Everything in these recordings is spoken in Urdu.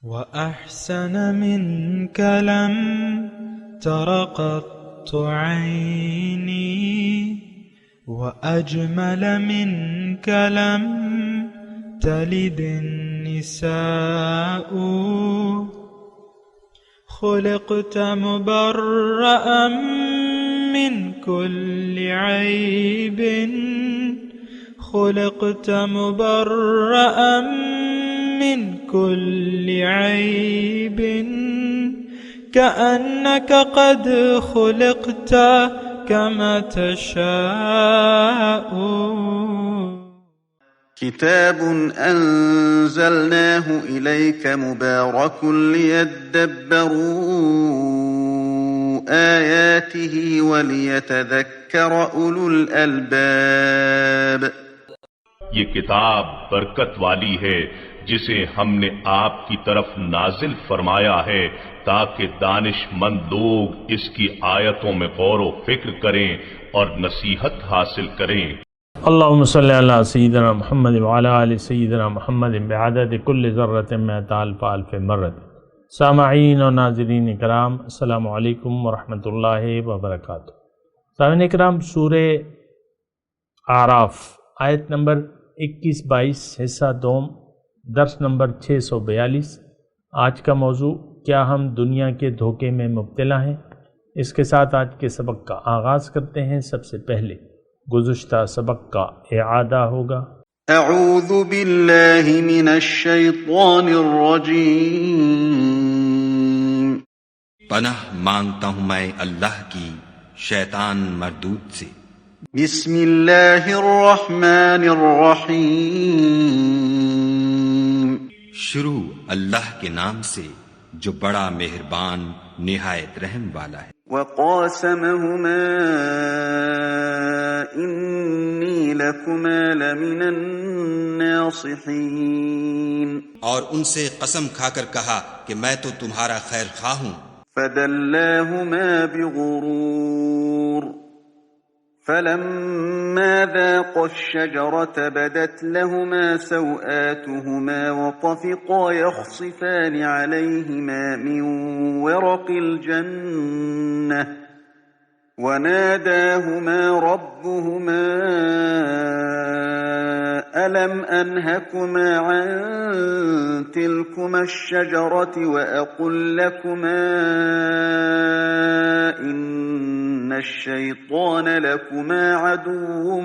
وأحسن منك لم تر قط عيني وأجمل منك لم تلد النساء خلقت مبرأ من كل عيب خلقت مبرأ من كل عيب كأنك قد خلقت كما تشاء. كتاب أنزلناه إليك مبارك ليدبروا آياته وليتذكر أولو الألباب. یہ کتاب برکت والی ہے جسے ہم نے آپ کی طرف نازل فرمایا ہے تاکہ دانش مند لوگ اس کی آیتوں میں غور و فکر کریں اور نصیحت حاصل کریں. اللہم صلی علی سیدنا محمد وعلی آل سیدنا محمد بعدد کل ذرۃ مئۃ الف الف مرۃ. سامعین و ناظرین کرام، السلام علیکم ورحمۃ اللہ وبرکاتہ. سامعین کرام، سورہ اعراف آیت نمبر 21-22 حصہ دوم، درس نمبر 642. آج کا موضوع، کیا ہم دنیا کے دھوکے میں مبتلا ہیں؟ اس کے ساتھ آج کے سبق کا آغاز کرتے ہیں. سب سے پہلے گزشتہ سبق کا اعادہ ہوگا. اعوذ باللہ من الشیطان الرجیم. پناہ مانگتا ہوں میں اللہ کی شیطان مردود سے. بسم اللہ الرحمن الرحیم. شروع اللہ کے نام سے جو بڑا مہربان نہایت رحم والا ہے. وقاسمهما انی لکما لمن الناصحین. اور ان سے قسم کھا کر کہا کہ میں تو تمہارا خیر خواہ ہوں. فدلاهما بغرور فلما ذاقا الشجرة بدت لهما سوآتهما وطفقا يخصفان عليهما من ورق الجنة وناداهما ربهما ألم أنهكما عن تلكما الشجرة وأقل لكما إن الشيطان لكما عدو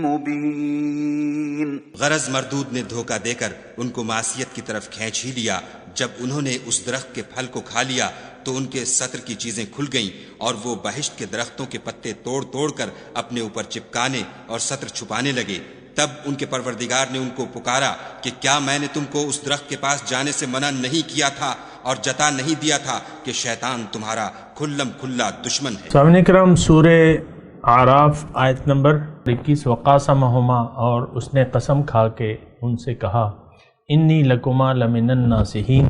مبين. غرض مردود نے دھوکہ دے کر ان کو معصیت کی طرف کھینچ ہی لیا. جب انہوں نے اس درخت کے پھل کو کھا لیا تو ان کے سطر کی چیزیں کھل گئیں اور وہ بہشت کے درختوں کے پتے توڑ توڑ کر اپنے اوپر چپکانے اور سطر چھپانے لگے. تب ان کے پروردگار نے ان کو پکارا کہ کیا میں نے تم کو اس درخت کے پاس جانے سے منع نہیں کیا تھا اور جتا نہیں دیا تھا کہ شیطان تمہارا کھلم کھلا دشمن ہے. سامعین کرام، سورہ اعراف آیت نمبر 21. وقاسمہما، اور اس نے قسم کھا کے ان سے کہا، انی لکما لمن الناصحین،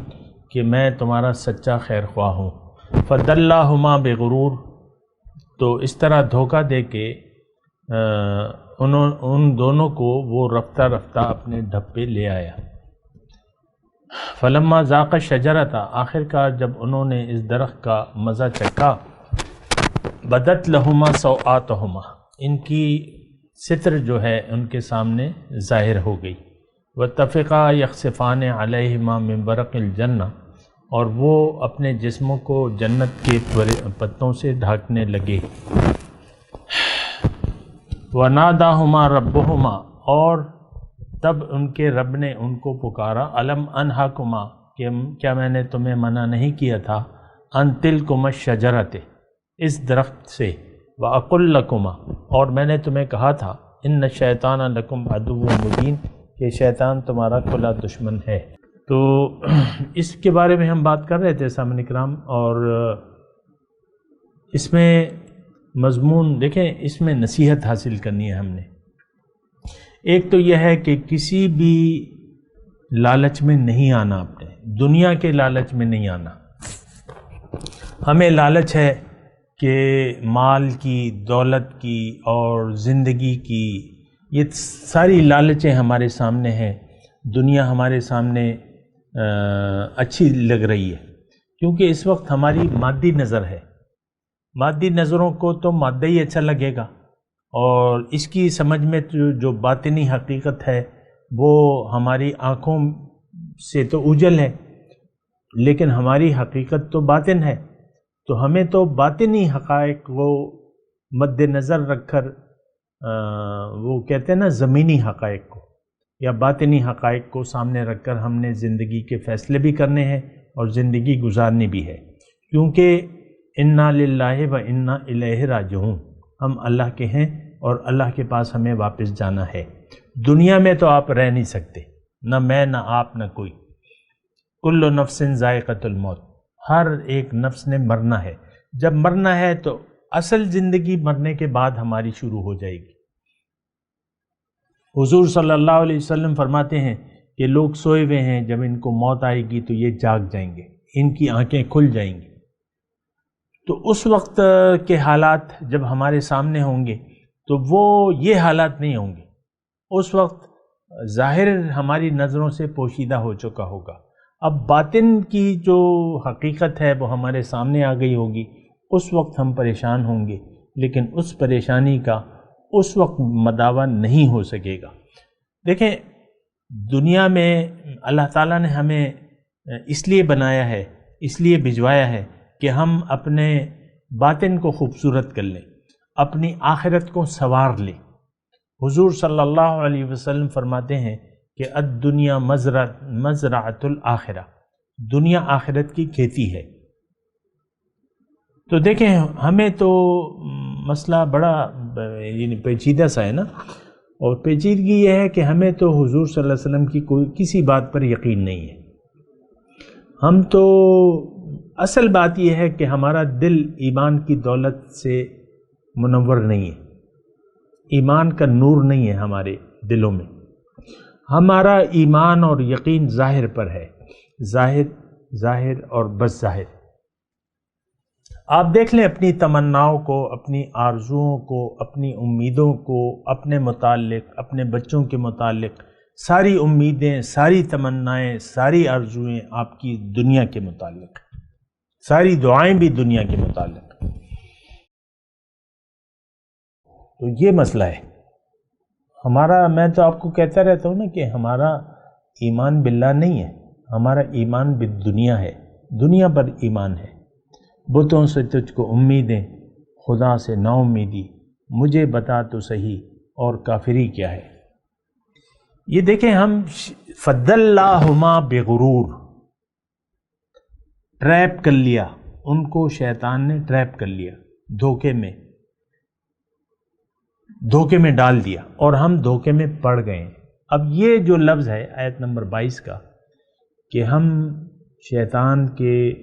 کہ میں تمہارا سچا خیر خواہ ہوں. فدلاہما بغرور، تو اس طرح دھوکہ دے کے ان دونوں کو وہ رفتہ رفتہ اپنے ڈھپے لے آیا. فلما ذاق الشجرۃ، آخر کار جب انہوں نے اس درخت کا مزہ چکھا، بدت لہما سوآتہما، ان کی ستر جو ہے ان کے سامنے ظاہر ہو گئی. واتفقا یخصفان علیہما من ورق الجنہ، اور وہ اپنے جسموں کو جنت کے پتوں سے ڈھانکنے لگے. وَنَادَاهُمَا رَبُّهُمَا، اور تب ان کے رب نے ان کو پکارا، أَلَمْ أَنْهَكُمَا، کہ کیا میں نے تمہیں منع نہیں کیا تھا، أَنْ تِلْكُمَا الشَّجَرَةِ، اس درخت سے، وَأَقُلْ لَكُمَا، اور میں نے تمہیں کہا تھا، إِنَّ الشَّيْطَانَ لَكُمْ عَدُوٌّ مُبِينٌ، کہ شیطان تمہارا کھلا دشمن ہے. تو اس کے بارے میں ہم بات کر رہے تھے سامعین کرام، اور اس میں مضمون دیکھیں، اس میں نصیحت حاصل کرنی ہے ہم نے. ایک تو یہ ہے کہ کسی بھی لالچ میں نہیں آنا، اپنے دنیا کے لالچ میں نہیں آنا. ہمیں لالچ ہے کہ مال کی، دولت کی اور زندگی کی، یہ ساری لالچیں ہمارے سامنے ہیں. دنیا ہمارے سامنے اچھی لگ رہی ہے، کیونکہ اس وقت ہماری مادی نظر ہے، مادی نظروں کو تو مادہ ہی اچھا لگے گا، اور اس کی سمجھ میں جو باطنی حقیقت ہے وہ ہماری آنکھوں سے تو اوجھل ہے، لیکن ہماری حقیقت تو باطن ہے، تو ہمیں تو باطنی حقائق وہ مد نظر رکھ کر وہ کہتے ہیں نا زمینی حقائق کو یا باطنی حقائق کو سامنے رکھ کر ہم نے زندگی کے فیصلے بھی کرنے ہیں اور زندگی گزارنی بھی ہے، کیونکہ انا للہ و انا الیہ راجعون، ہم اللہ کے ہیں اور اللہ کے پاس ہمیں واپس جانا ہے۔ دنیا میں تو آپ رہ نہیں سکتے، نہ میں نہ آپ نہ کوئی، کل نفس ذائقۃ الموت، ہر ایک نفس نے مرنا ہے، جب مرنا ہے تو اصل زندگی مرنے کے بعد ہماری شروع ہو جائے گی۔ حضور صلی اللہ علیہ وسلم فرماتے ہیں کہ لوگ سوئے ہوئے ہیں، جب ان کو موت آئے گی تو یہ جاگ جائیں گے، ان کی آنکھیں کھل جائیں گی، تو اس وقت کے حالات جب ہمارے سامنے ہوں گے تو وہ یہ حالات نہیں ہوں گے، اس وقت ظاہر ہماری نظروں سے پوشیدہ ہو چکا ہوگا، اب باطن کی جو حقیقت ہے وہ ہمارے سامنے آ گئی ہوگی، اس وقت ہم پریشان ہوں گے، لیکن اس پریشانی کا اس وقت مداوع نہیں ہو سکے گا۔ دیکھیں، دنیا میں اللہ تعالیٰ نے ہمیں اس لیے بنایا ہے، اس لیے بھجوایا ہے کہ ہم اپنے باطن کو خوبصورت کر لیں، اپنی آخرت کو سنوار لیں۔ حضور صلی اللہ علیہ وسلم فرماتے ہیں کہ الدنیا مزرعۃ الآخرہ، دنیا آخرت کی کھیتی ہے۔ تو دیکھیں، ہمیں تو مسئلہ بڑا یعنی پیچیدہ سا ہے نا، اور پیچیدگی یہ ہے کہ ہمیں تو حضور صلی اللہ علیہ وسلم کی کوئی کسی بات پر یقین نہیں ہے، ہم تو اصل بات یہ ہے کہ ہمارا دل ایمان کی دولت سے منور نہیں ہے، ایمان کا نور نہیں ہے ہمارے دلوں میں، ہمارا ایمان اور یقین ظاہر پر ہے، ظاہر اور بس ظاہر۔ آپ دیکھ لیں اپنی تمناؤں کو، اپنی آرزوؤں کو، اپنی امیدوں کو، اپنے متعلق، اپنے بچوں کے متعلق، ساری امیدیں، ساری تمنائیں، ساری آرزوئیں آپ کی دنیا کے متعلق، ساری دعائیں بھی دنیا کے متعلق۔ تو یہ مسئلہ ہے ہمارا۔ میں تو آپ کو کہتا رہتا ہوں نا کہ ہمارا ایمان باللہ نہیں ہے، ہمارا ایمان بالدنیا ہے، دنیا پر ایمان ہے۔ بتوں سے تجھ کو امیدیں، خدا سے نا امیدی، مجھے بتا تو صحیح اور کافری کیا ہے۔ یہ دیکھیں، ہم فَضَلَّاهُمَا بِغُرُورٍ، ٹریپ کر لیا ان کو، شیطان نے ٹریپ کر لیا، دھوکے میں ڈال دیا، اور ہم دھوکے میں پڑ گئے۔ اب یہ جو لفظ ہے آیت نمبر 22 کا کہ ہم شیطان کے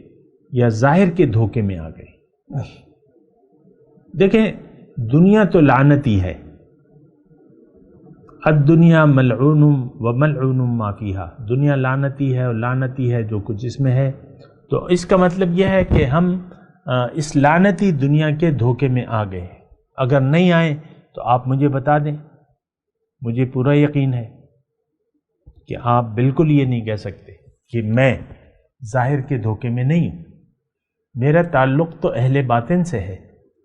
یا ظاہر کے دھوکے میں آ گئے۔ دیکھیں، دنیا تو لعنتی ہے، الدنیا ملعون وملعون ما فیہا، دنیا لعنتی ہے اور لعنتی ہے جو کچھ اس میں ہے۔ تو اس کا مطلب یہ ہے کہ ہم اس لعنتی دنیا کے دھوکے میں آ گئے۔ اگر نہیں آئیں تو آپ مجھے بتا دیں، مجھے پورا یقین ہے کہ آپ بالکل یہ نہیں کہہ سکتے کہ میں ظاہر کے دھوکے میں نہیں ہوں، میرا تعلق تو اہل باطن سے ہے،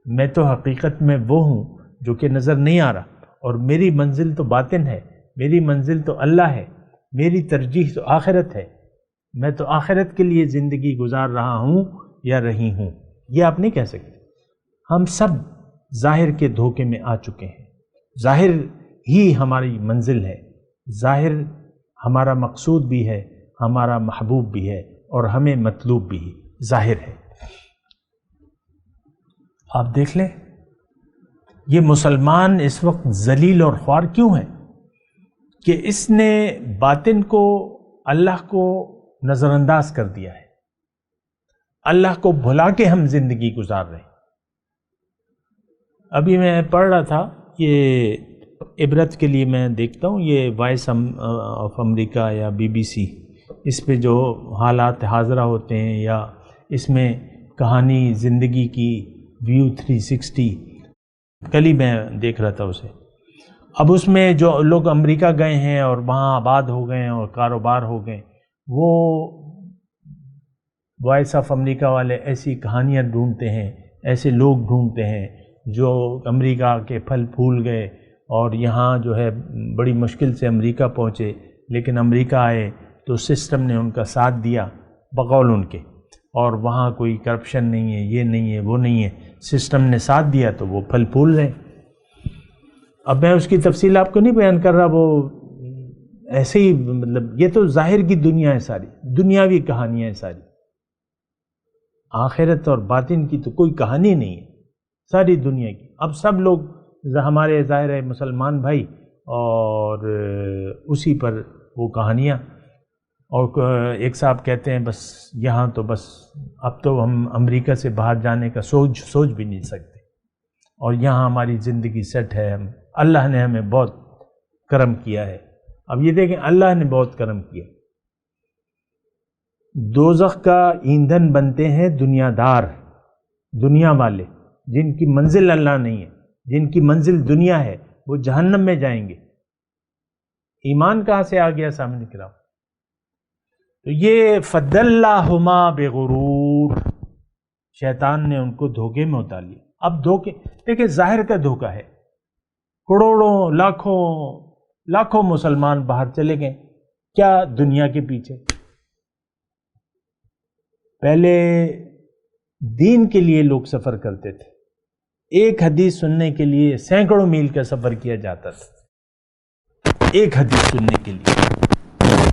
میں تو حقیقت میں وہ ہوں جو کہ نظر نہیں آ رہا، اور میری منزل تو باطن ہے، میری منزل تو اللہ ہے، میری ترجیح تو آخرت ہے، میں تو آخرت کے لیے زندگی گزار رہا ہوں یا رہی ہوں۔ یہ آپ نہیں کہہ سکتے۔ ہم سب ظاہر کے دھوکے میں آ چکے ہیں، ظاہر ہی ہماری منزل ہے، ظاہر ہمارا مقصود بھی ہے، ہمارا محبوب بھی ہے، اور ہمیں مطلوب بھی ظاہر ہے۔ آپ دیکھ لیں، یہ مسلمان اس وقت ذلیل اور خوار کیوں ہے؟ کہ اس نے باطن کو، اللہ کو نظر انداز کر دیا ہے، اللہ کو بھلا کے ہم زندگی گزار رہے ہیں۔ ابھی میں پڑھ رہا تھا، یہ عبرت کے لیے میں دیکھتا ہوں، یہ وائس آف امریکہ یا BBC، اس پہ جو حالات حاضرہ ہوتے ہیں، یا اس میں کہانی زندگی کی ویو 360، کل ہی میں دیکھ رہا تھا اسے۔ اب اس میں جو لوگ امریکہ گئے ہیں اور وہاں آباد ہو گئے ہیں اور کاروبار ہو گئے، وہ وائس آف امریکہ والے ایسی کہانیاں ڈھونڈتے ہیں، ایسے لوگ ڈھونڈتے ہیں جو امریکہ کے پھل پھول گئے اور یہاں جو ہے بڑی مشکل سے امریکہ پہنچے، لیکن امریکہ آئے تو سسٹم نے ان کا ساتھ دیا بقول ان کے، اور وہاں کوئی کرپشن نہیں ہے، یہ نہیں ہے، وہ نہیں ہے، سسٹم نے ساتھ دیا تو وہ پھل پھول رہے۔ اب میں اس کی تفصیل آپ کو نہیں بیان کر رہا، وہ ایسے ہی مطلب یہ تو ظاہر کی دنیا ہے، ساری دنیاوی کہانیاں ہیں ساری، آخرت اور باطن کی تو کوئی کہانی نہیں ہے ساری دنیا کی۔ اب سب لوگ ہمارے ظاہر ہے مسلمان بھائی، اور اسی پر وہ کہانیاں، اور ایک صاحب کہتے ہیں بس یہاں تو بس اب تو ہم امریکہ سے باہر جانے کا سوچ بھی نہیں سکتے، اور یہاں ہماری زندگی سیٹ ہے، اللہ نے ہمیں بہت کرم کیا ہے۔ اب یہ دیکھیں اللہ نے بہت کرم کیا۔ دوزخ کا ایندھن بنتے ہیں دنیا دار، دنیا والے جن کی منزل اللہ نہیں ہے، جن کی منزل دنیا ہے، وہ جہنم میں جائیں گے۔ ایمان کہاں سے آ گیا سامنے کرام؟ تو یہ فَضَلَّهُمَا بِغُرُورٍ، شیطان نے ان کو دھوکے میں اتار لیا۔ اب دھوکے دیکھیں، ظاہر کا دھوکہ ہے، کروڑوں لاکھوں مسلمان باہر چلے گئے، کیا دنیا کے پیچھے؟ پہلے دین کے لیے لوگ سفر کرتے تھے، ایک حدیث سننے کے لیے سینکڑوں میل کا سفر کیا جاتا تھا ایک حدیث سننے کے لیے۔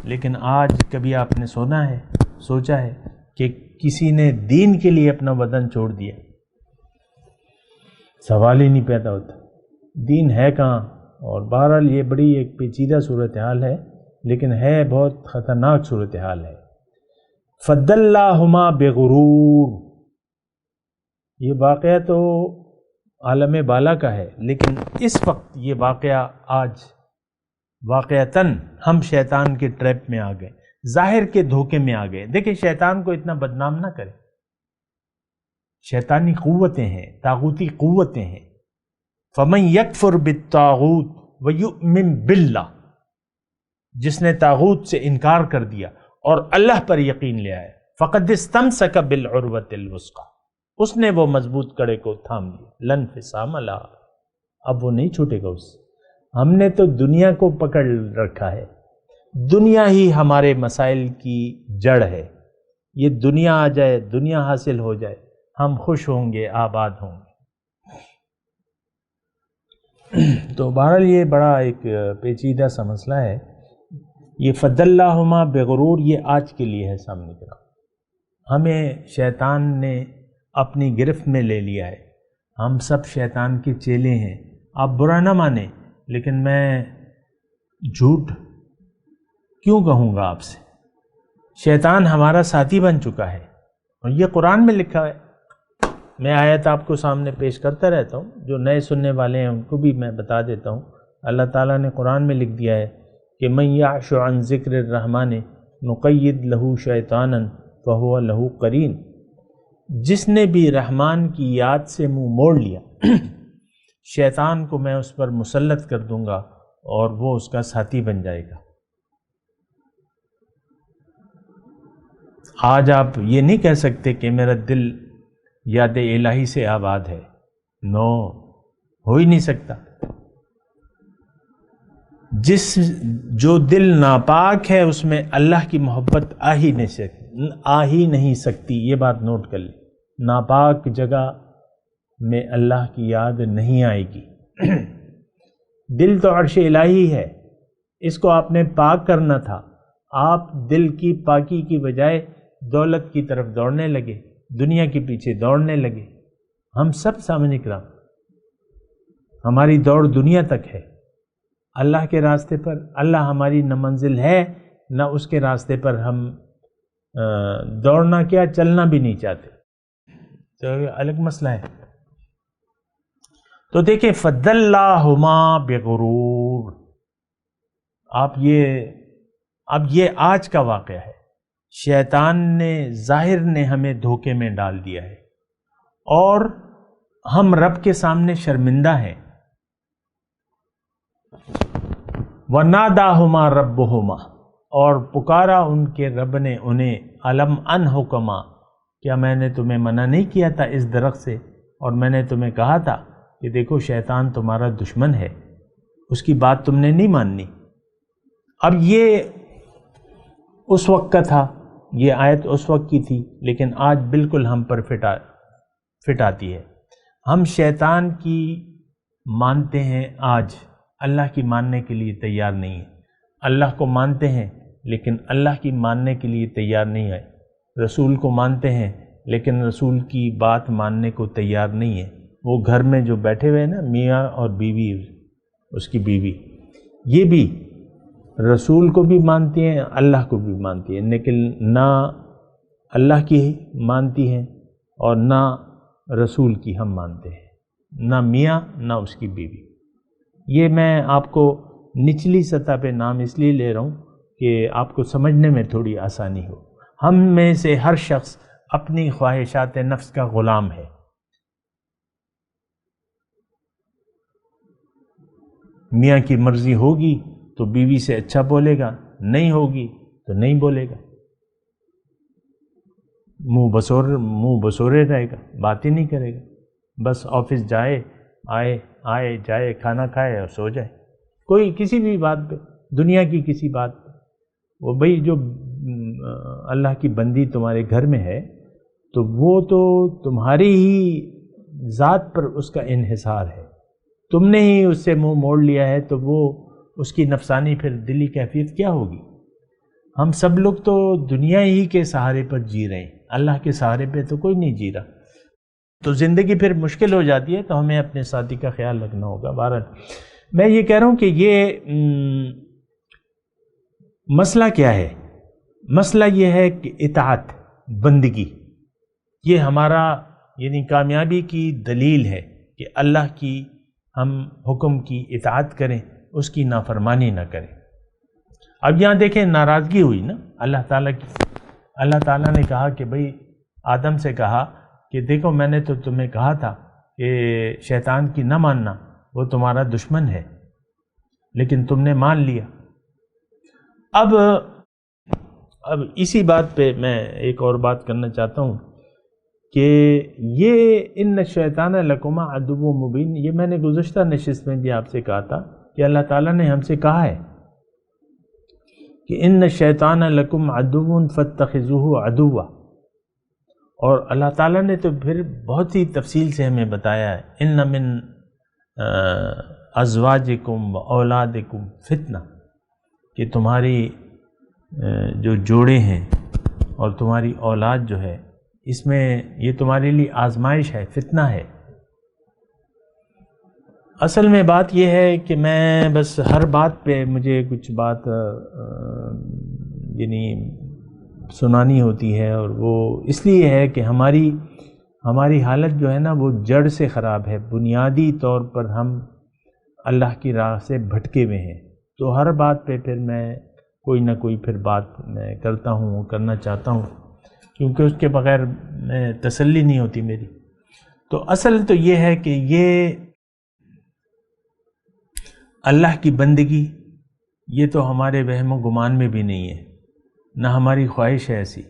لیکن آج کبھی آپ نے سوچا ہے کہ کسی نے دین کے لیے اپنا وطن چھوڑ دیا؟ سوال ہی نہیں پیدا ہوتا، دین ہے کہاں؟ اور بہرحال یہ بڑی ایک پیچیدہ صورتحال ہے، لیکن ہے بہت خطرناک صورتحال ہے۔ فَضَلَّهُمَا بِغُرُورٍ، یہ واقعہ تو عالم بالا کا ہے، لیکن اس وقت یہ واقعہ آج واقعتاً ہم شیطان کے ٹریپ میں آ گئے، ظاہر کے دھوکے میں آ گئے۔ دیکھیں شیطان کو اتنا بدنام نہ کریں، شیطانی قوتیں ہیں، طاغوتی قوتیں ہیں۔ فَمَن يَكْفُرْ بِالطَّاغُوتِ وَيُؤْمِن بِاللَّهِ، جس نے طاغوت سے انکار کر دیا اور اللہ پر یقین لے آیا، فَقَدِ اسْتَمْسَكَ بِالْعُرْوَةِ الْوُثْقَىٰ، اس نے وہ مضبوط کڑے کو تھام لیا، لَن انفصام لَهَا، اب وہ نہیں چھوٹے گا اس سے۔ ہم نے تو دنیا کو پکڑ رکھا ہے، دنیا ہی ہمارے مسائل کی جڑ ہے۔ یہ دنیا آ جائے، دنیا حاصل ہو جائے، ہم خوش ہوں گے، آباد ہوں گے۔ تو بہرحال یہ بڑا ایک پیچیدہ سا مسئلہ ہے۔ یہ فَضَلَّهُمَا بِغُرُورٍ یہ آج کے لیے ہے سامنے کا، ہمیں شیطان نے اپنی گرفت میں لے لیا ہے، ہم سب شیطان کے چیلے ہیں۔ آپ برا نہ مانیں، لیکن میں جھوٹ کیوں کہوں گا آپ سے؟ شیطان ہمارا ساتھی بن چکا ہے، اور یہ قرآن میں لکھا ہے۔ میں آیت آپ کو سامنے پیش کرتا رہتا ہوں، جو نئے سننے والے ہیں ان کو بھی میں بتا دیتا ہوں۔ اللہ تعالیٰ نے قرآن میں لکھ دیا ہے کہ مَن یعش عن ذکر الرحمن نقید لہ شیطانا فہو لہ قرین، جس نے بھی رحمان کی یاد سے منہ موڑ لیا شیطان کو میں اس پر مسلط کر دوں گا اور وہ اس کا ساتھی بن جائے گا۔ آج آپ یہ نہیں کہہ سکتے کہ میرا دل یاد الہی سے آباد ہے، نو، ہو ہی نہیں سکتا۔ جو دل ناپاک ہے اس میں اللہ کی محبت آ ہی نہیں سکتی، یہ بات نوٹ کر لیں۔ ناپاک جگہ میں اللہ کی یاد نہیں آئے گی۔ دل تو عرش الہی ہے، اس کو آپ نے پاک کرنا تھا۔ آپ دل کی پاکی کی بجائے دولت کی طرف دوڑنے لگے، دنیا کے پیچھے دوڑنے لگے۔ ہم سب سامنے کرام، ہماری دوڑ دنیا تک ہے، اللہ کے راستے پر اللہ ہماری نہ منزل ہے، نہ اس کے راستے پر ہم دوڑنا کیا چلنا بھی نہیں چاہتے، تو الگ مسئلہ ہے۔ تو دیکھیں فَضَلَّهُمَا بِغُرُورٍ، اب یہ آج کا واقعہ ہے۔ شیطان نے ظاہر نے ہمیں دھوکے میں ڈال دیا ہے، اور ہم رب کے سامنے شرمندہ ہیں۔ وَنَادَاهُمَا رَبُّهُمَا، اور پکارا ان کے رب نے انہیں الم انہکما، کیا میں نے تمہیں منع نہیں کیا تھا اس درخت سے، اور میں نے تمہیں کہا تھا کہ دیکھو شیطان تمہارا دشمن ہے، اس کی بات تم نے نہیں ماننی۔ اب یہ اس وقت کا تھا، یہ آیت اس وقت کی تھی، لیکن آج بالکل ہم پر فٹ آتی ہے۔ ہم شیطان کی مانتے ہیں، آج اللہ کی ماننے کے لیے تیار نہیں ہیں۔ اللہ کو مانتے ہیں لیکن اللہ کی ماننے کے لیے تیار نہیں ہے، رسول کو مانتے ہیں لیکن رسول کی بات ماننے کو تیار نہیں ہے۔ وہ گھر میں جو بیٹھے ہوئے ہیں نا، میاں اور بیوی، اس کی بیوی، یہ بھی رسول کو بھی مانتی ہیں، اللہ کو بھی مانتی ہیں، لیکن نہ اللہ کی مانتی ہیں اور نہ رسول کی ہم مانتے ہیں، نہ میاں نہ اس کی بیوی۔ یہ میں آپ کو نچلی سطح پہ نام اس لیے لے رہا ہوں کہ آپ کو سمجھنے میں تھوڑی آسانی ہو۔ ہم میں سے ہر شخص اپنی خواہشات نفس کا غلام ہے۔ میاں کی مرضی ہوگی تو بیوی سے اچھا بولے گا، نہیں ہوگی تو نہیں بولے گا، منہ بسورے رہے گا، بات ہی نہیں کرے گا، بس آفس جائے، آئے جائے، کھانا کھائے اور سو جائے، کوئی کسی بھی بات پہ، دنیا کی کسی بات پہ۔ وہ بھئی جو اللہ کی بندی تمہارے گھر میں ہے تو وہ تو تمہاری ہی ذات پر اس کا انحصار ہے، تم نے ہی اس سے منہ موڑ لیا ہے، تو وہ اس کی نفسانی پھر دلی کیفیت کیا ہوگی؟ ہم سب لوگ تو دنیا ہی کے سہارے پر جی رہے ہیں، اللہ کے سہارے پہ تو کوئی نہیں جی رہا، تو زندگی پھر مشکل ہو جاتی ہے، تو ہمیں اپنے ساتھی کا خیال رکھنا ہوگا۔ بہرحال میں یہ کہہ رہا ہوں کہ یہ مسئلہ کیا ہے؟ مسئلہ یہ ہے کہ اطاعت، بندگی، یہ ہمارا یعنی کامیابی کی دلیل ہے کہ اللہ کی ہم حکم کی اطاعت کریں، اس کی نافرمانی نہ کریں۔ اب یہاں دیکھیں ناراضگی ہوئی نا اللہ تعالیٰ کی۔ اللہ تعالیٰ نے کہا کہ بھئی آدم سے کہا کہ دیکھو میں نے تو تمہیں کہا تھا کہ شیطان کی نہ ماننا، وہ تمہارا دشمن ہے، لیکن تم نے مان لیا۔ اب اسی بات پہ میں ایک اور بات کرنا چاہتا ہوں کہ یہ ان شیطان لکما عدو مبین، یہ میں نے گزشتہ نشست میں بھی آپ سے کہا تھا کہ اللہ تعالیٰ نے ہم سے کہا ہے کہ ان شیطان لکم عدو فاتخذوہ عدوا، اور اللہ تعالیٰ نے تو پھر بہت ہی تفصیل سے ہمیں بتایا ہے ان من ازواجکم و اولادکم فتنہ، کہ تمہاری جو جوڑے ہیں اور تمہاری اولاد جو ہے، اس میں یہ تمہارے لیے آزمائش ہے، فتنہ ہے۔ اصل میں بات یہ ہے کہ میں بس ہر بات پہ مجھے کچھ بات یعنی سنانی ہوتی ہے، اور وہ اس لیے ہے کہ ہماری حالت جو ہے نا وہ جڑ سے خراب ہے، بنیادی طور پر ہم اللہ کی راہ سے بھٹکے ہوئے ہیں، تو ہر بات پہ پھر میں کوئی نہ کوئی پھر بات میں کرتا ہوں، کرنا چاہتا ہوں، کیونکہ اس کے بغیر میں تسلی نہیں ہوتی میری۔ تو اصل تو یہ ہے کہ یہ اللہ کی بندگی یہ تو ہمارے وہم و گمان میں بھی نہیں ہے، نہ ہماری خواہش ہے ایسی،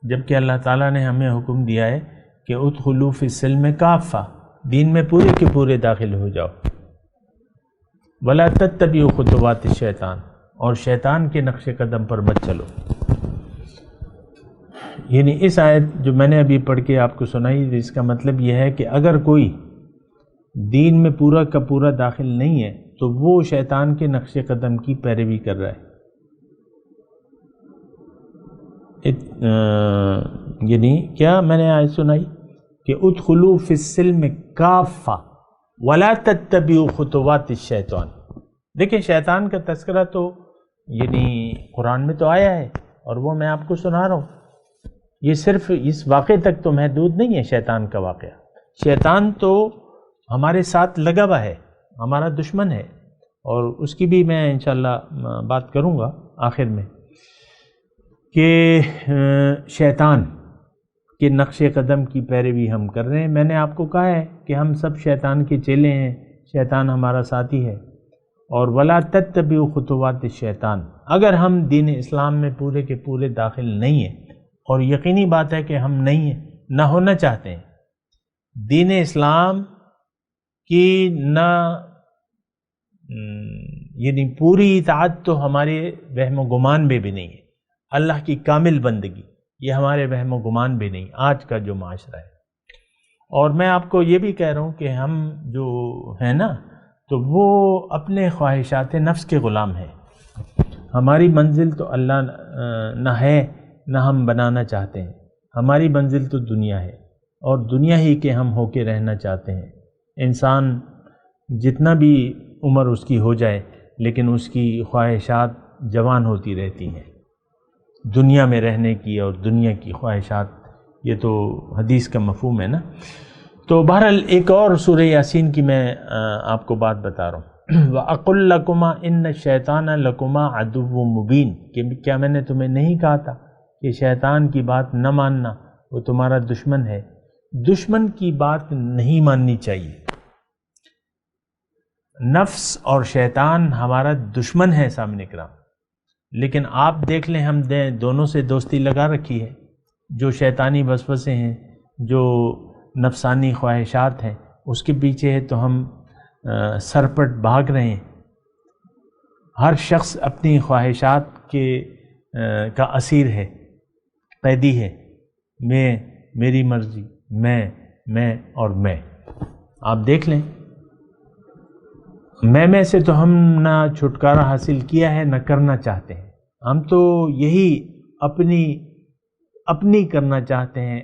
جبکہ اللہ تعالیٰ نے ہمیں حکم دیا ہے کہ ادخلوا فی السلم کافہ، دین میں پورے کے پورے داخل ہو جاؤ، ولا تتبعوا خطوات الشیطان، اور شیطان کے نقش قدم پر مت چلو۔ یعنی اس آیت جو میں نے ابھی پڑھ کے آپ کو سنائی، اس کا مطلب یہ ہے کہ اگر کوئی دین میں پورا کا پورا داخل نہیں ہے تو وہ شیطان کے نقش قدم کی پیروی کر رہا ہے۔ یعنی کیا میں نے آیت سنائی کہ ادخلوا فی السلم کافہ ولا تتبعوا خطوات الشیطان۔ دیکھیں شیطان کا تذکرہ تو یعنی قرآن میں تو آیا ہے، اور وہ میں آپ کو سنا رہا ہوں۔ یہ صرف اس واقعے تک تو محدود نہیں ہے شیطان کا واقعہ، شیطان تو ہمارے ساتھ لگا ہوا ہے، ہمارا دشمن ہے، اور اس کی بھی میں انشاءاللہ بات کروں گا آخر میں کہ شیطان کے نقش قدم کی پیروی ہم کر رہے ہیں۔ میں نے آپ کو کہا ہے کہ ہم سب شیطان کے چیلے ہیں، شیطان ہمارا ساتھی ہے، اور ولا تتبعوا خطوات الشیطان، اگر ہم دین اسلام میں پورے کے پورے داخل نہیں ہیں، اور یقینی بات ہے کہ ہم نہیں ہیں، نہ ہونا چاہتے ہیں، دین اسلام کی نہ یعنی پوری اطاعت تو ہمارے وہم و گمان میں بھی نہیں ہے، اللہ کی کامل بندگی یہ ہمارے وہم و گمان بھی نہیں آج کا جو معاشرہ ہے۔ اور میں آپ کو یہ بھی کہہ رہا ہوں کہ ہم جو ہیں نا تو وہ اپنے خواہشات نفس کے غلام ہیں۔ ہماری منزل تو اللہ نہ ہے نہ ہم بنانا چاہتے ہیں، ہماری منزل تو دنیا ہے اور دنیا ہی کے ہم ہو کے رہنا چاہتے ہیں۔ انسان جتنا بھی عمر اس کی ہو جائے لیکن اس کی خواہشات جوان ہوتی رہتی ہیں، دنیا میں رہنے کی اور دنیا کی خواہشات، یہ تو حدیث کا مفہوم ہے نا۔ تو بہرحال ایک اور سورہ یاسین کی میں آپ کو بات بتا رہا ہوں، وَأَقُلْ لَكُمَا إِنَّ الشَّيْطَانَ لَكُمَا عَدُوٌّ مُبِينٌ، کہ کیا میں نے تمہیں نہیں کہا تھا کہ شیطان کی بات نہ ماننا، وہ تمہارا دشمن ہے۔ دشمن کی بات نہیں ماننی چاہیے۔ نفس اور شیطان ہمارا دشمن ہے سامنے کرام، لیکن آپ دیکھ لیں ہم دونوں سے دوستی لگا رکھی ہے۔ جو شیطانی وسوسے ہیں، جو نفسانی خواہشات ہیں، اس کے پیچھے ہے تو ہم سرپٹ بھاگ رہے ہیں۔ ہر شخص اپنی خواہشات کا اسیر ہے، قیدی ہے، میری مرضی، میں اور میں۔ آپ دیکھ لیں، میں سے تو ہم نہ چھٹکارا حاصل کیا ہے نہ کرنا چاہتے ہیں۔ ہم تو یہی اپنی کرنا چاہتے ہیں،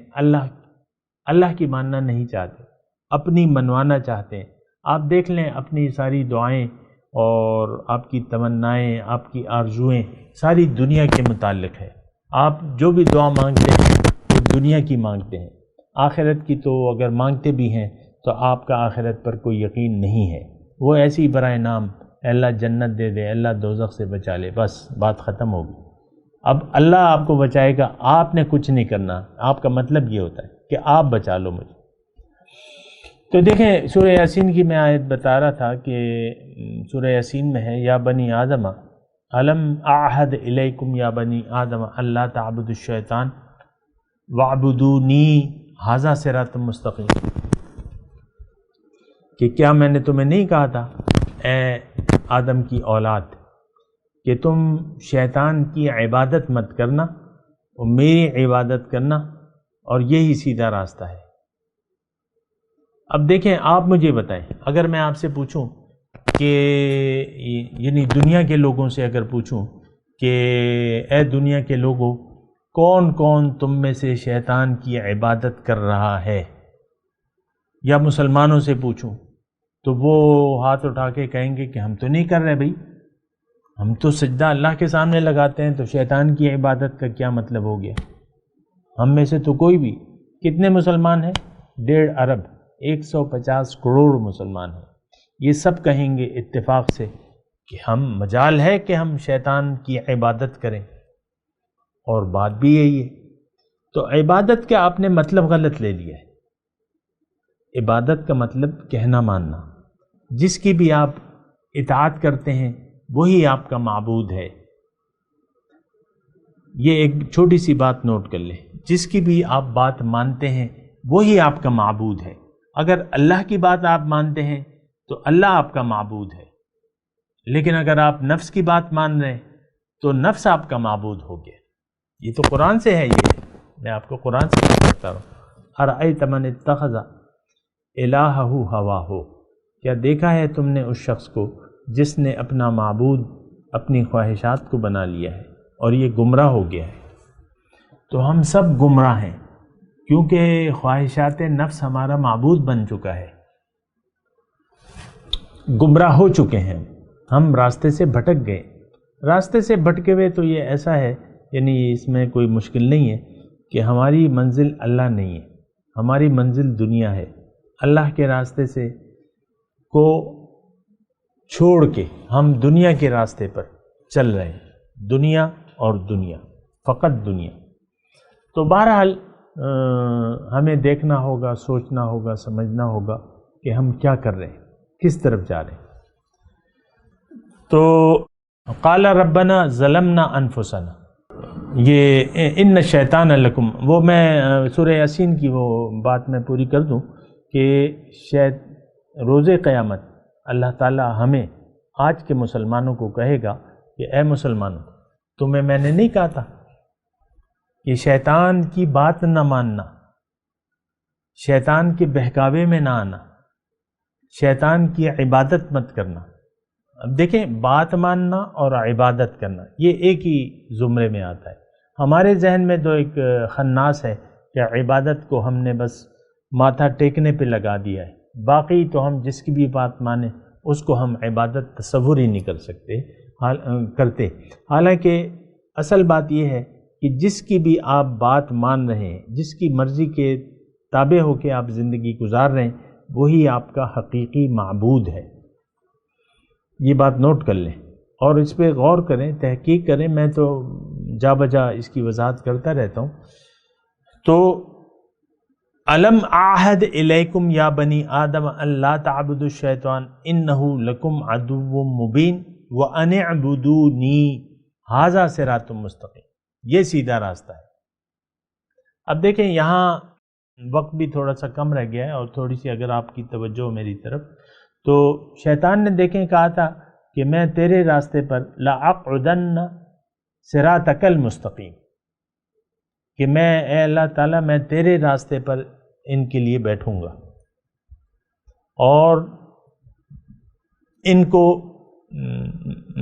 اللہ کی ماننا نہیں چاہتے، اپنی منوانا چاہتے ہیں۔ آپ دیکھ لیں اپنی ساری دعائیں اور آپ کی تمنائیں، آپ کی آرزوئیں ساری دنیا کے متعلق ہے۔ آپ جو بھی دعا مانگتے ہیں وہ دنیا کی مانگتے ہیں، آخرت کی تو اگر مانگتے بھی ہیں تو آپ کا آخرت پر کوئی یقین نہیں ہے۔ وہ ایسی برائے نام اللہ جنت دے دے، اللہ دوزخ سے بچا لے، بس بات ختم ہوگی۔ اب اللہ آپ کو بچائے گا، آپ نے کچھ نہیں کرنا۔ آپ کا مطلب یہ ہوتا ہے کہ آپ بچا لو مجھے۔ تو دیکھیں سورہ یاسین کی میں آیت بتا رہا تھا کہ سورہ یاسین میں ہے، یا بنی آدم الم اعہد الیکم یا بنی آدم اللہ تعبدوا الشیطان واعبدونی ھذا صراط مستقیم، کہ کیا میں نے تمہیں نہیں کہا تھا اے آدم کی اولاد کہ تم شیطان کی عبادت مت کرنا اور میری عبادت کرنا، اور یہی سیدھا راستہ ہے۔ اب دیکھیں آپ مجھے بتائیں، اگر میں آپ سے پوچھوں کہ یعنی دنیا کے لوگوں سے اگر پوچھوں کہ اے دنیا کے لوگوں، کون کون تم میں سے شیطان کی عبادت کر رہا ہے، یا مسلمانوں سے پوچھوں تو وہ ہاتھ اٹھا کے کہیں گے کہ ہم تو نہیں کر رہے بھائی، ہم تو سجدہ اللہ کے سامنے لگاتے ہیں، تو شیطان کی عبادت کا کیا مطلب ہو گیا؟ ہم میں سے تو کوئی بھی، کتنے مسلمان ہیں؟ 1.5 ارب، 150 کروڑ مسلمان ہیں۔ یہ سب کہیں گے اتفاق سے کہ ہم مجال ہے کہ ہم شیطان کی عبادت کریں، اور بات بھی یہی ہے۔ تو عبادت کا آپ نے مطلب غلط لے لیا ہے۔ عبادت کا مطلب کہنا ماننا، جس کی بھی آپ اطاعت کرتے ہیں وہی آپ کا معبود ہے۔ یہ ایک چھوٹی سی بات نوٹ کر لیں، جس کی بھی آپ بات مانتے ہیں وہی آپ کا معبود ہے۔ اگر اللہ کی بات آپ مانتے ہیں تو اللہ آپ کا معبود ہے، لیکن اگر آپ نفس کی بات مان رہے ہیں تو نفس آپ کا معبود ہو گیا۔ یہ تو قرآن سے ہے، یہ میں آپ کو قرآن سے بتا رہا ہوں۔ ارأیت من اتخذ الہہ ہواہ، کیا دیکھا ہے تم نے اس شخص کو جس نے اپنا معبود اپنی خواہشات کو بنا لیا ہے اور یہ گمراہ ہو گیا ہے۔ تو ہم سب گمراہ ہیں، کیونکہ خواہشات نفس ہمارا معبود بن چکا ہے، گمراہ ہو چکے ہیں، ہم راستے سے بھٹک گئے۔ راستے سے بھٹکے ہوئے تو یہ ایسا ہے، یعنی اس میں کوئی مشکل نہیں ہے کہ ہماری منزل اللہ نہیں ہے، ہماری منزل دنیا ہے۔ اللہ کے راستے سے کو چھوڑ کے ہم دنیا کے راستے پر چل رہے ہیں، دنیا اور دنیا، فقط دنیا۔ تو بہرحال ہمیں دیکھنا ہوگا، سوچنا ہوگا، سمجھنا ہوگا کہ ہم کیا کر رہے ہیں، کس طرف جا رہے ہیں۔ تو قال ربنا ظلمنا انفسنا، یہ ان شیطان لکم، وہ میں سورہ یاسین کی وہ بات میں پوری کر دوں کہ روز قیامت اللہ تعالی ہمیں آج کے مسلمانوں کو کہے گا کہ اے مسلمانوں، تمہیں میں نے نہیں کہا تھا کہ شیطان کی بات نہ ماننا، شیطان کے بہکاوے میں نہ آنا، شیطان کی عبادت مت کرنا۔ اب دیکھیں، بات ماننا اور عبادت کرنا یہ ایک ہی زمرے میں آتا ہے۔ ہمارے ذہن میں تو ایک خناس ہے کہ عبادت کو ہم نے بس ماتھا ٹیکنے پہ لگا دیا ہے، باقی تو ہم جس کی بھی بات مانیں اس کو ہم عبادت تصور ہی نہیں کر سکتے کرتے۔ حالانکہ اصل بات یہ ہے کہ جس کی بھی آپ بات مان رہے ہیں، جس کی مرضی کے تابع ہو کے آپ زندگی گزار رہے ہیں، وہی آپ کا حقیقی معبود ہے۔ یہ بات نوٹ کر لیں اور اس پہ غور کریں، تحقیق کریں۔ میں تو جا بجا اس کی وضاحت کرتا رہتا ہوں۔ تو الم اعہد الیکم یا بنی آدم الا تعبدوا الشیطان انہ لکم عدو مبین وان اعبدونی ھذا صراط مستقیم، یہ سیدھا راستہ ہے۔ اب دیکھیں، یہاں وقت بھی تھوڑا سا کم رہ گیا ہے اور تھوڑی سی اگر آپ کی توجہ میری طرف، تو شیطان نے دیکھیں کہا تھا کہ میں تیرے راستے پر لأقعدن صراطک المستقیم، کہ میں اے اللہ تعالیٰ میں تیرے راستے پر ان کے لیے بیٹھوں گا اور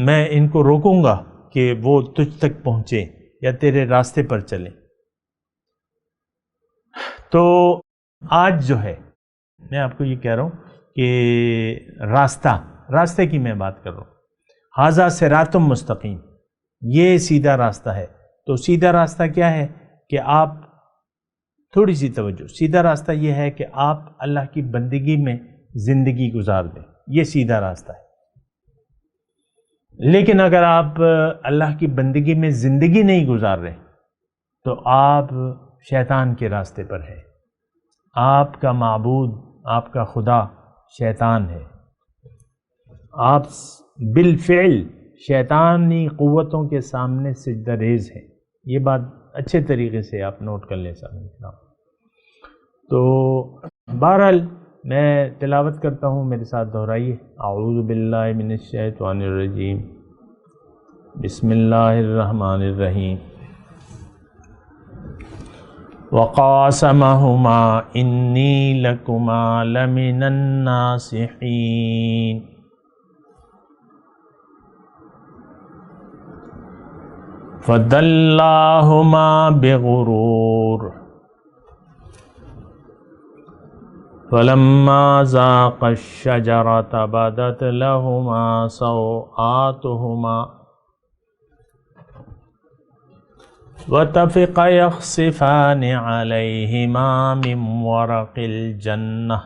میں ان کو روکوں گا کہ وہ تجھ تک پہنچے یا تیرے راستے پر چلیں۔ تو آج جو ہے میں آپ کو یہ کہہ رہا ہوں کہ راستے کی میں بات کر رہا ہوں، ھذا صراط مستقیم، یہ سیدھا راستہ ہے۔ تو سیدھا راستہ کیا ہے کہ آپ تھوڑی سی توجہ، سیدھا راستہ یہ ہے کہ آپ اللہ کی بندگی میں زندگی گزار دیں، یہ سیدھا راستہ ہے۔ لیکن اگر آپ اللہ کی بندگی میں زندگی نہیں گزار رہے تو آپ شیطان کے راستے پر ہیں، آپ کا معبود، آپ کا خدا شیطان ہے، آپ بالفعل شیطانی قوتوں کے سامنے سجدہ ریز ہیں۔ یہ بات اچھے طریقے سے آپ نوٹ کر لیں سامنے۔ تو بہرحال میں تلاوت کرتا ہوں، میرے ساتھ دہرائیے۔ اعوذ باللہ من الشیطان الرجیم، بسم اللہ الرحمن الرحیم۔ وقاسمہما انی لکما لمن الناصحین فدلاہما بغرور فلما ذاقا الشجرۃ بدت لہما سوآتہما وطفقا یخصفان علیہما من ورق الجنہ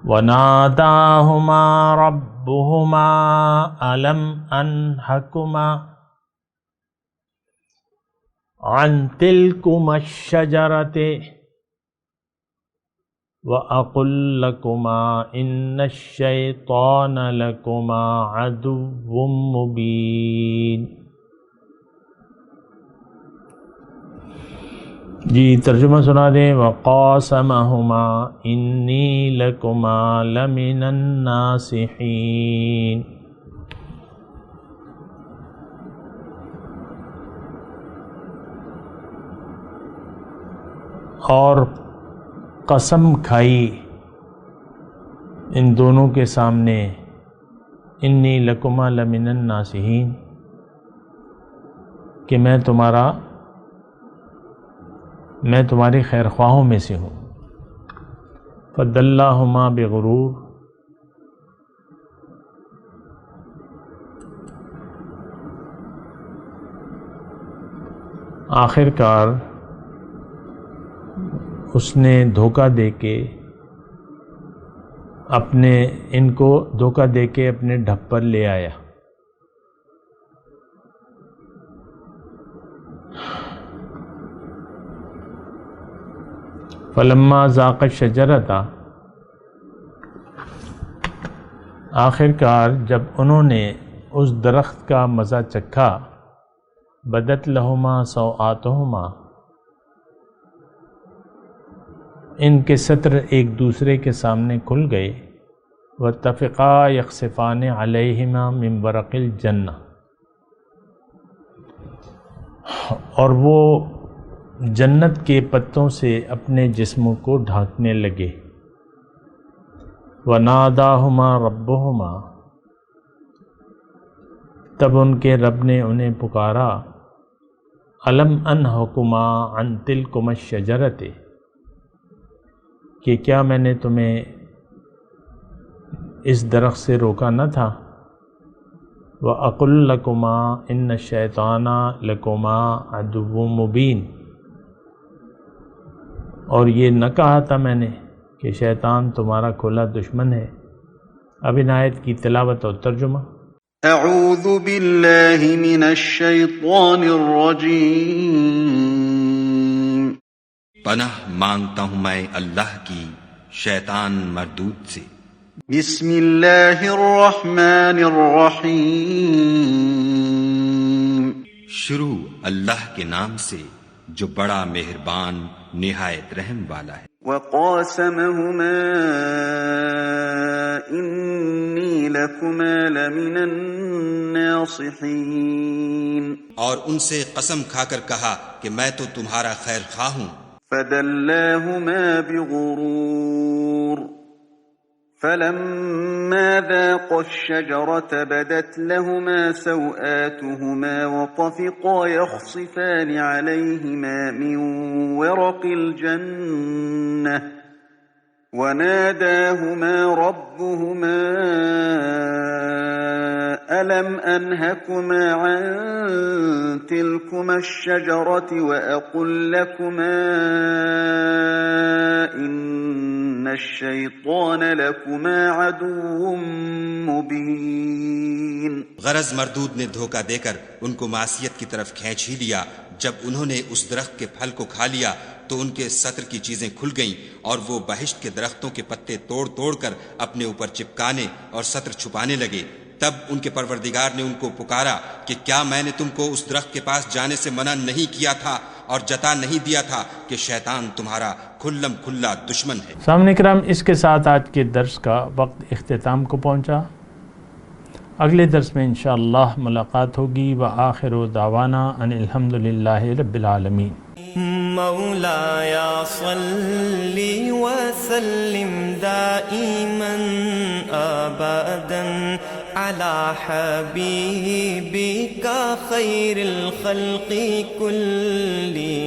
وناداہما ربہما الم انہکما عن تلکما الشجرۃ وَأَقُلْ لَكُمَا إِنَّ الشَّيْطَانَ لَكُمَا عَدُوٌّ مُبِينٌ۔ جی ترجمہ سنا دیں۔ وَقَاسَمَهُمَا إِنِّي لَكُمَا لَمِنَ النَّاصِحِينَ۔ اور قسم کھائی ان دونوں کے سامنے، انی لکما لمن الناصحین، کہ میں تمہارے خیر خواہوں میں سے ہوں۔ فدلاہما بغرور، آخر کار اس نے دھوکہ دے کے ان کو دھوکہ دے کے اپنے ڈھب پر لے آیا۔ فلما ذاق الشجرۃ، آخر کار جب انہوں نے اس درخت کا مزہ چکھا، بدت لہما سوآتہما، ان کے سطر ایک دوسرے کے سامنے کھل گئے، واتفقا یخصفان علیہما من ورق الجنہ، اور وہ جنت کے پتوں سے اپنے جسموں کو ڈھانکنے لگے۔ وَنَادَاهُمَا رَبُّهُمَا، تب ان کے رب نے انہیں پکارا، أَلَمْ أَنْهَكُمَا عَنْ تِلْكُمَا الشَّجَرَةِ، کہ کیا میں نے تمہیں اس درخت سے روکا نہ تھا؟ وَأَقُلْ لَكُمَا إِنَّ الشَّيْطَانَ لَكُمَا عَدُوٌّ مُبِينٌ، اور یہ نہ کہا تھا میں نے کہ شیطان تمہارا کھلا دشمن ہے۔ اب ان آیت کی تلاوت اور ترجمہ۔ اعوذ باللہ من الشیطان الرجیم، پناہ مانگتا ہوں میں اللہ کی شیطان مردود سے۔ بسم اللہ الرحمن الرحیم، شروع اللہ کے نام سے جو بڑا مہربان نہایت رحم والا ہے۔ وقاسمہما انی لکما لمن الناصحین، اور ان سے قسم کھا کر کہا کہ میں تو تمہارا خیر خواہ ہوں۔ فدلاہما بغرور، فلما ذاقا الشجرة بدت لهما سوآتهما وطفقا يخصفان عليهما من ورق الجنة وناداهما ربهما ألم أنهكما عن تلكما الشجرة وأقل لكما إن الشيطان لكما عدو مبين۔ غرض مردود نے دھوکہ دے کر ان کو معصیت کی طرف کھینچ ہی لیا۔ جب انہوں نے اس درخت کے پھل کو کھا لیا تو ان کے سطر کی چیزیں کھل گئیں اور وہ بہشت کے درختوں کے پتے توڑ توڑ کر اپنے اوپر چپکانے اور سطر چھپانے لگے۔ تب ان کے پروردگار نے ان کو پکارا کہ کیا میں نے تم کو اس درخت کے پاس جانے سے منع نہیں کیا تھا اور جتا نہیں دیا تھا کہ شیطان تمہارا کھلم کھلا دشمن ہے۔ سامعین کرام، اس کے ساتھ آج کے درس کا وقت اختتام کو پہنچا۔ اگلے درس میں انشاءاللہ ملاقات ہوگی۔ وآخر دعوانا ان الحمدللہ رب العالمین۔ مولایا صلی وسلم دائما ابدا على حبیبک خیر الخلق کلهم۔